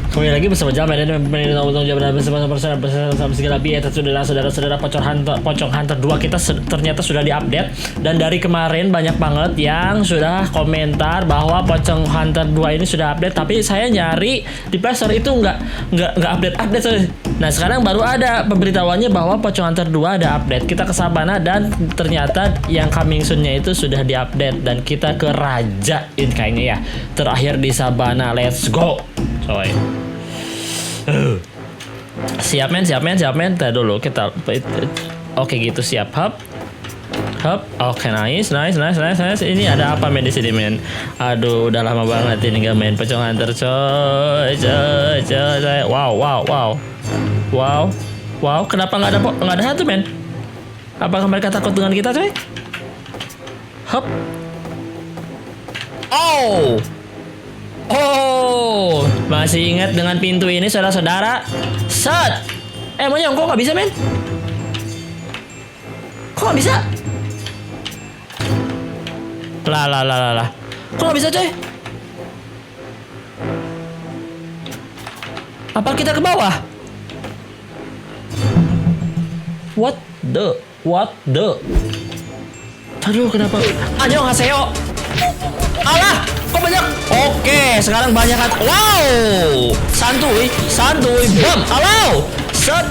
Kembali lagi bersama Jamal dan bersama segala biaya. Saudara-saudara Pocong Hunter 2 kita ternyata sudah diupdate. Dan dari kemarin banyak banget yang sudah komentar bahwa Pocong Hunter 2 ini sudah update. Tapi saya nyari di Play Store itu nggak update. Nah sekarang baru ada pemberitahuannya bahwa Pocong Hunter 2 ada update. Kita ke Sabana dan ternyata yang coming soon-nya itu sudah diupdate. Dan kita ke Rajain kayaknya ya. Terakhir di Sabana, let's go coy. Siap men. Tadi dulu kita oke gitu siap. Hop. Oke, nice. Ini ada apa men di sini men? Aduh, udah lama banget ini gak main Pocong Hunter coy. Wow. Kenapa nggak ada hantu men? Apakah mereka takut dengan kita coy? Hop. Oh, masih ingat dengan pintu ini saudara-saudara? Set. Monyong kok nggak bisa men? Kok nggak bisa? Lah. Kok nggak bisa coy? Apa kita ke bawah? What the? Aduh, kenapa? Anjong haseo. Alah, kok banyak? Oke, sekarang banyak kan. Wow, santuy, bam, alau, set.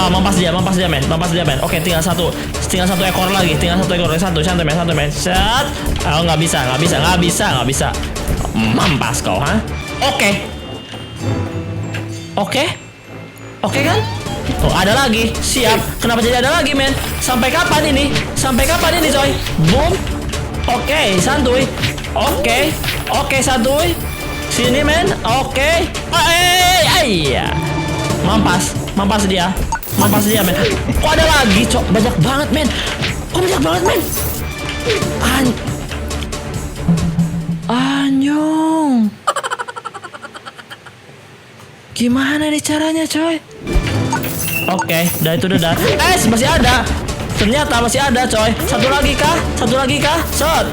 Mampas dia men. Oke, tinggal satu ekor lagi, satu, santai men. Set. Oh, nggak bisa. Mampas kau, ha? Oke kan? Oh, ada lagi. Siap. Kenapa jadi ada lagi, men? Sampai kapan ini, coy? Boom. Oke, santuy. Oke, santuy. Sini, men. Oke. Iya. Mampas dia, men. Kok ada lagi, cok? Banyak banget, men. Anyong. Gimana nih caranya, coy? Oke, itu udah. Masih ada. Ternyata masih ada, coy. Satu lagi kah? Set.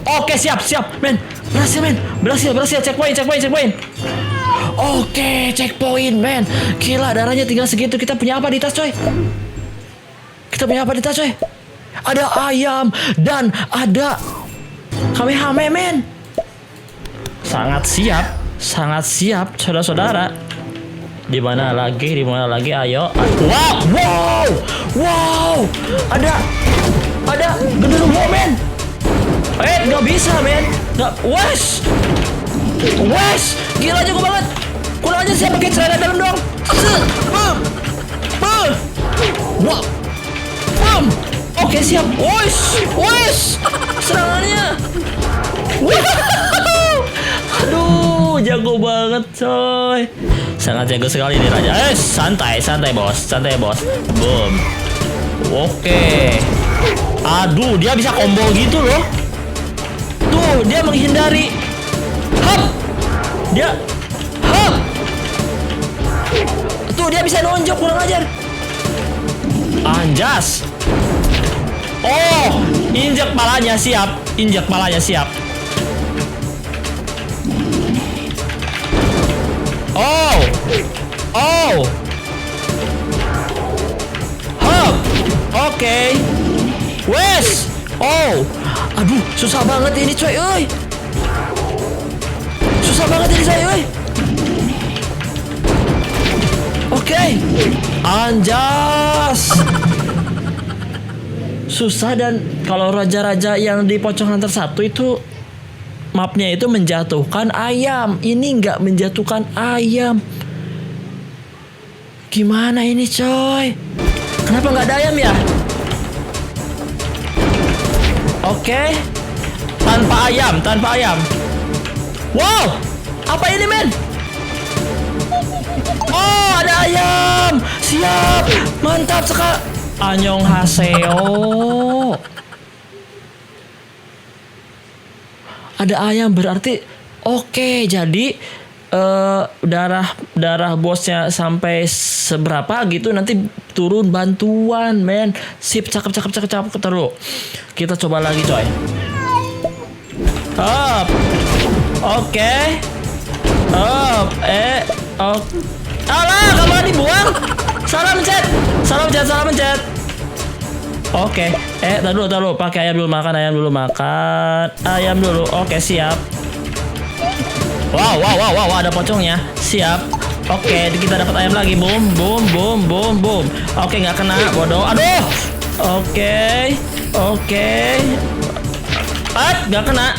Oke, siap, men. Berhasil. Checkpoint. Oke, checkpoint, men. Gila, darahnya tinggal segitu. Kita punya apa di tas, coy? Ada ayam dan ada Kamehame, men. Sangat siap, saudara-saudara. Di mana lagi? Ayo. Wow. Ada genderuwo, men. Nggak bisa, men. Nggak. Wes. Gila jago banget. Kurang aja siapa pakai celana dalam dong. Wow. Bam. Oke, siap. Wes. Serangannya. Aduh, jago banget, coy. Sangat jago sekali nih Raja. Santai bos. Boom. Oke. Aduh, dia bisa combo gitu loh. Tuh, dia menghindari. Hop. Tuh, dia bisa nonjok, kurang ajar. Anjas. Oh, injak palanya siap. Oh. Hop. Oke. Wes. Oh. Aduh, susah banget ini, coy. Oke. Anjas. Susah. Dan kalau raja-raja yang di Pocong Hunter 1 itu mapnya itu menjatuhkan ayam. Ini nggak menjatuhkan ayam. Gimana ini, coy? Kenapa nggak ada ayam ya? Oke. Tanpa ayam. Wow. Apa ini, men? Oh, ada ayam. Siap. Mantap sekali. Annyeonghaseyo. Ada ayam berarti oke, jadi darah bosnya sampai seberapa gitu, nanti turun bantuan, men. Sip, cakep. Taruh. Kita coba lagi, coy. Up. Oke. Up. Alah, kamu dibuang. Salah mencet. Oke. Taruh. Pakai ayam dulu, makan ayam dulu. Oke, siap. Wow, ada pocongnya. Siap. Oke, kita dapat ayam lagi. Boom. Oke, nggak kena, bodoh. Aduh. Oke. Nggak kena.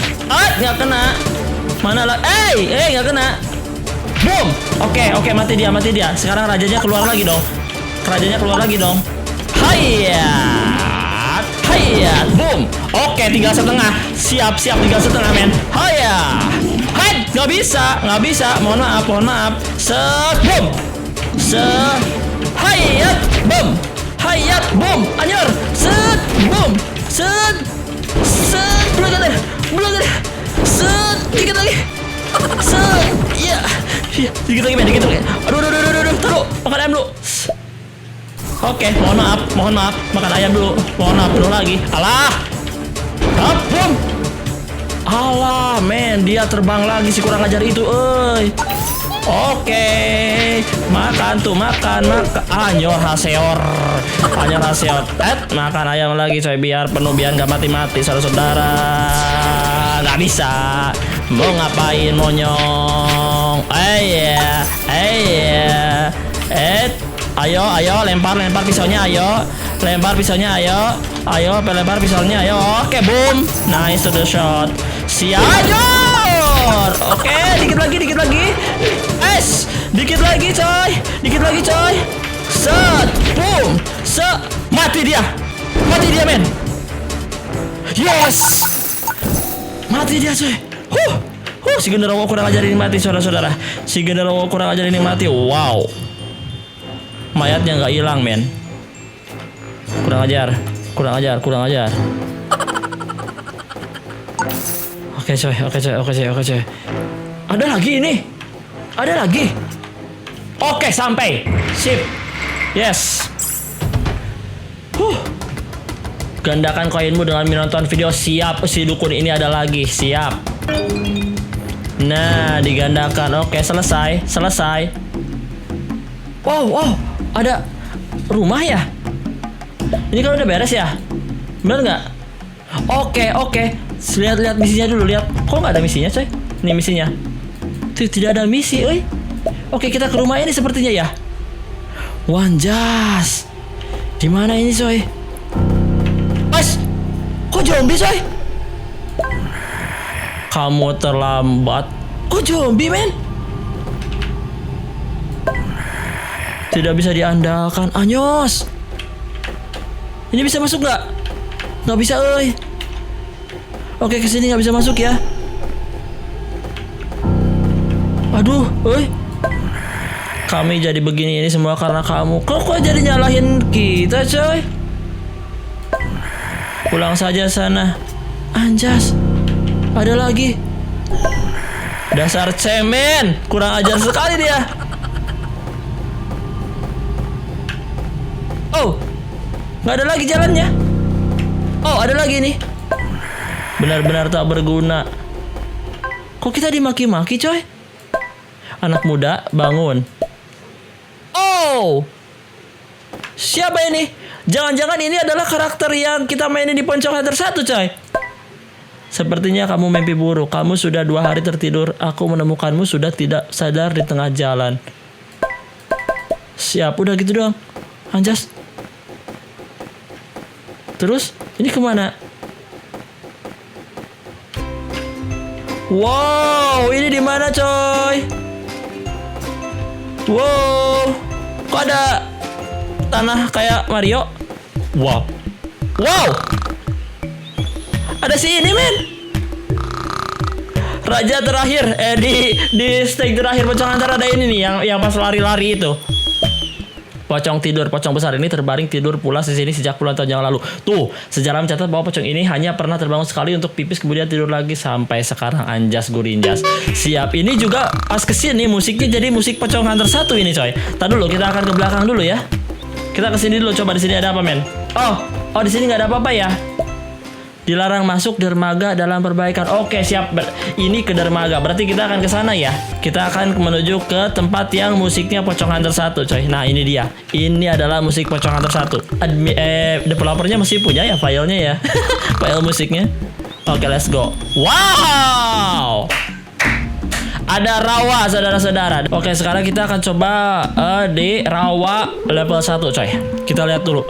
Mana lah? Nggak kena. Boom. Oke, mati dia. Sekarang rajanya keluar lagi dong. Hayat. Boom. Oke, tinggal setengah. Siap, tinggal setengah, men. Nggak bisa. Mohon maaf. Set. Boom. Hayat. Boom. Anjir. Set. Boom. Set. Belum tadi. Set. Dikit lagi. Set. Iya. Dikit lagi, men. Aduh. Taruh. Makan ayam dulu. Oke, mohon maaf. Makan ayam dulu. Mohon maaf, dulu lagi. Alah. Boom. Alah, men, dia terbang lagi si kurang ajar itu, Oke. Makan. Anyor haseor. Makan ayam lagi, coy, biar penuh, biar nggak mati-mati, saudara-saudara. Nggak bisa. Mau ngapain, monyong? Ayo, lempar pisaunya, ayo. Lempar pisaunya. Oke, boom. Nice to the shot. Siap. Oke, dikit lagi. Dikit lagi, coy. Set. Boom. Mati dia, men. Yes. Mati dia, coy. Si genderuwo kurang ajar ini mati, saudara-saudara. Wow. Mayatnya nggak hilang, men. Kurang ajar. Oke, coy. Ada lagi. Oke, sampai. Sip. Yes. Gandakan koinmu dengan menonton video. Siap. Si dukun ini ada lagi. Siap. Nah, digandakan. Oke, selesai. Wow. Ada rumah ya? Ini kan udah beres ya? Bener nggak? Oke. Lihat misinya dulu, lihat. Kok nggak ada misinya, coy? Ini misinya. Tuh, tidak ada misi, Oke, kita ke rumah ini sepertinya ya. Wanjas. Di mana ini, coy? Kok zombie, coy? Kamu terlambat. Kok zombie, men? Tidak bisa diandalkan. Anyos. Ini bisa masuk nggak? Nggak bisa, Oke, kesini nggak bisa masuk ya. Aduh, kami jadi begini ini semua karena kamu. Kok jadi nyalahin kita, coy? Pulang saja sana. Anjas. Ada lagi. Dasar cemen. Kurang ajar sekali dia. Nggak ada lagi jalannya. Ada lagi nih. Benar-benar tak berguna. Kok kita dimaki-maki, coy? Anak muda, bangun. Siapa ini? Jangan-jangan ini adalah karakter yang kita mainin di Pocong Hunter 1, coy. Sepertinya kamu mimpi buruk. Kamu sudah 2 hari tertidur. Aku menemukanmu sudah tidak sadar di tengah jalan. Siap, udah gitu doang. Anjas. Terus, ini kemana? Wow, ini di mana, coy? Wow, kok ada tanah kayak Mario? Wow, ada sini, men. Raja terakhir, di stage terakhir Pocong Hunter ada ini nih, yang pas lari-lari itu. Pocong tidur, pocong besar ini terbaring tidur pulas di sini sejak puluhan tahun yang lalu. Tuh, sejarah mencatat bahwa pocong ini hanya pernah terbangun sekali untuk pipis kemudian tidur lagi sampai sekarang. Anjas gurinjas. Siap, ini juga pas kesini musiknya jadi musik Pocong Hunter 1 ini coy. Tadi dulu kita akan ke belakang dulu ya. Kita kesini dulu, coba di sini ada apa men? Oh di sini nggak ada apa-apa ya. Dilarang masuk dermaga dalam perbaikan. Oke siap. Ini ke dermaga. Berarti kita akan ke sana ya. Kita akan menuju ke tempat yang musiknya Pocong Hunter 1 coy. Nah ini dia. Ini adalah musik Pocong Hunter 1. Developernya masih punya ya filenya ya. File musiknya. Oke let's go. Wow. Ada rawa saudara-saudara. Oke sekarang kita akan coba di rawa level 1 coy. Kita lihat dulu.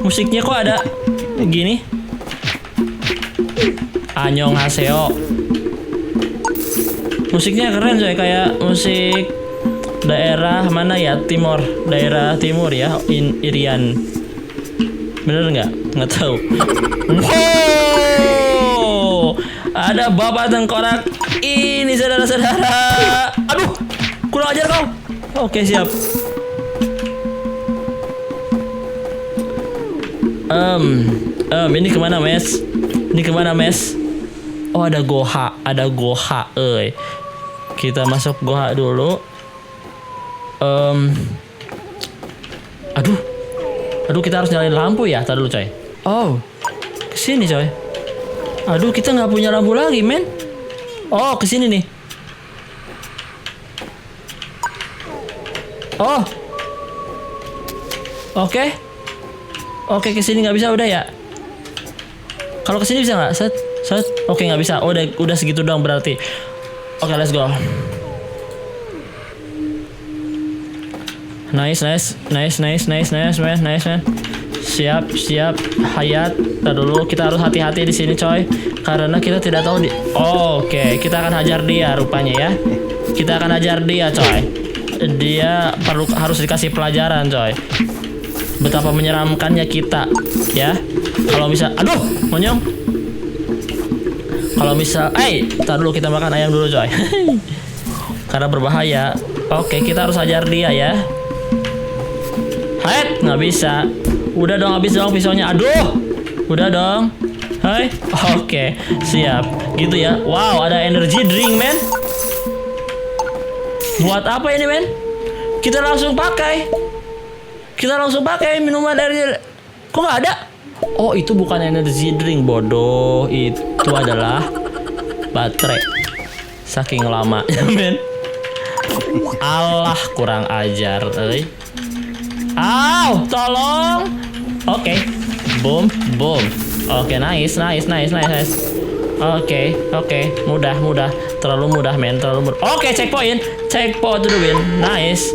Musiknya kok ada gini. Annyeonghaseyo. Musiknya keren coy, kayak musik daerah mana ya? Daerah timur ya, Irian. Bener nggak? Nggak tahu. Wow, ada bapak tengkorak ini saudara-saudara. Aduh, kurang ajar kau. Oke siap. Ini kemana mes? Ini kemana mes? Oh ada goha, Kita masuk goha dulu. Aduh kita harus nyalain lampu ya, tar dulu coy. Oh, kesini coy. Aduh kita nggak punya lampu lagi men. Oh kesini nih. Oh, oke kesini nggak bisa udah ya. Kalau kesini bisa nggak? Set. Oke nggak bisa. Oh udah segitu doang berarti. Oke let's go. Nice man. Siap. Hayat. Tar dulu kita harus hati-hati di sini coy. Karena kita tidak tahu Oke, kita akan hajar dia rupanya ya. Kita akan hajar dia coy. Dia harus dikasih pelajaran coy. Betapa menyeramkannya kita ya. Kalau bisa, aduh, monyong. Kalau bisa, tar dulu kita makan ayam dulu coy. Karena berbahaya. Oke, kita harus ajar dia ya. Hai, nggak bisa. Udah dong, habis dong pisaunya. Aduh, udah dong. Hai, oke, siap. Gitu ya. Wow, ada energy drink men. Buat apa ini men? Kita langsung pakai minuman energi. Kok nggak ada? Oh itu bukan energy drink bodoh. Itu adalah baterai. Saking lamanya men. Allah kurang ajar. Tolong. Oke. Boom. Oke nice. Oke. Mudah. Terlalu mudah men. Oke checkpoint dulu win. Nice.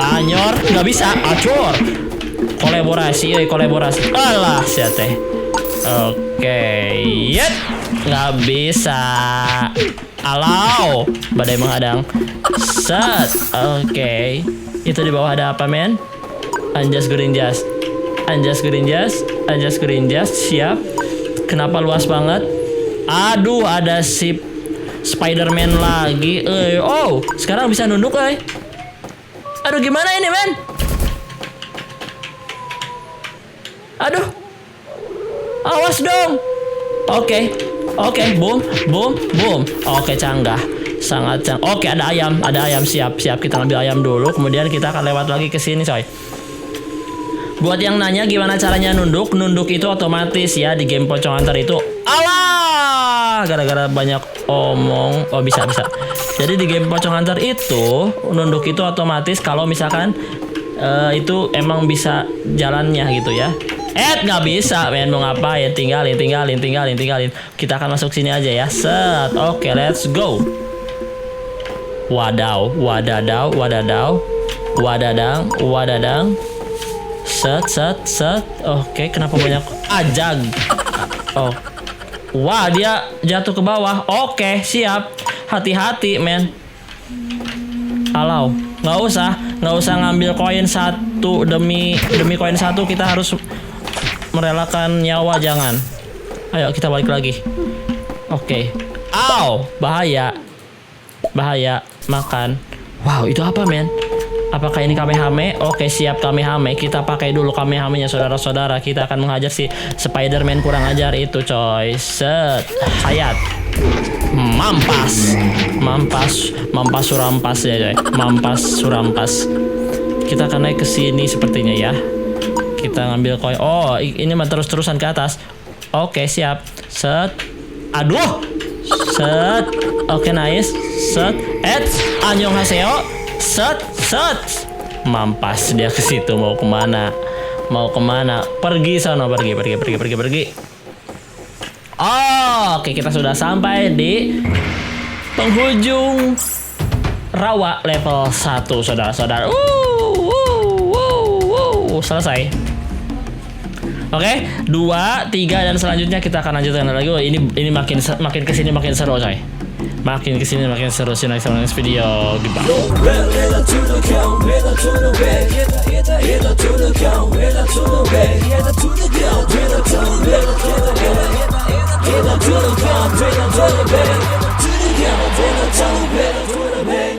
Anyor nggak bisa. Acur. Kolaborasi. Alah siate. Oke. Yet. Nggak bisa. Alau. Badai menghadang. Set. Oke. Itu di bawah ada apa men? Anjas gurinjas. Siap. Kenapa luas banget? Aduh ada si Spider-Man lagi. Sekarang bisa nunduk Aduh gimana ini men? Aduh. Awas dong. Oke. Boom. Oke canggah. Sangat canggih. Oke ada ayam. Siap. Kita ambil ayam dulu. Kemudian kita akan lewat lagi ke sini coy. Buat yang nanya gimana caranya nunduk itu otomatis ya di game Pocong Hunter itu. Alah, gara-gara banyak omong. Oh bisa. Jadi di game Pocong Hunter itu nunduk itu otomatis kalau misalkan itu emang bisa jalannya gitu ya. Nggak bisa men, mau ngapain? Tinggalin. Kita akan masuk sini aja ya. Set. Oke, let's go. Wadadang. Set. Oke, kenapa banyak ajag? Oh. Wah, dia jatuh ke bawah. Oke, siap. Hati-hati, men. Alau, nggak usah ngambil koin satu demi koin satu. Kita harus merelakan nyawa, jangan. Ayo kita balik lagi. Oke. Bahaya. Makan. Wow, itu apa men? Apakah ini Kamehame? Oke, siap Kamehame. Kita pakai dulu Kamehame-nya saudara-saudara. Kita akan menghajar si Spider-Man kurang ajar itu, coy. Set. Hayat. Mampas. Mampas surampas ya, coy. Mampas surampas. Kita akan naik ke sini sepertinya ya. Kita ngambil koin. Oh, ini mah terus-terusan ke atas. Oke, siap. Set. Aduh. Set. Oke, nice. Set. Annyeonghaseyo. Set. Mampas dia ke situ. Mau kemana? Pergi sana, pergi. Oke, kita sudah sampai di penghujung rawa level 1, saudara-saudara. Selesai. Oke, 2, 3 dan selanjutnya kita akan lanjutkan lagi. Ini makin kesini makin seru, coy. Makin kesini makin seru. See you next video. Goodbye. Get up to the ground,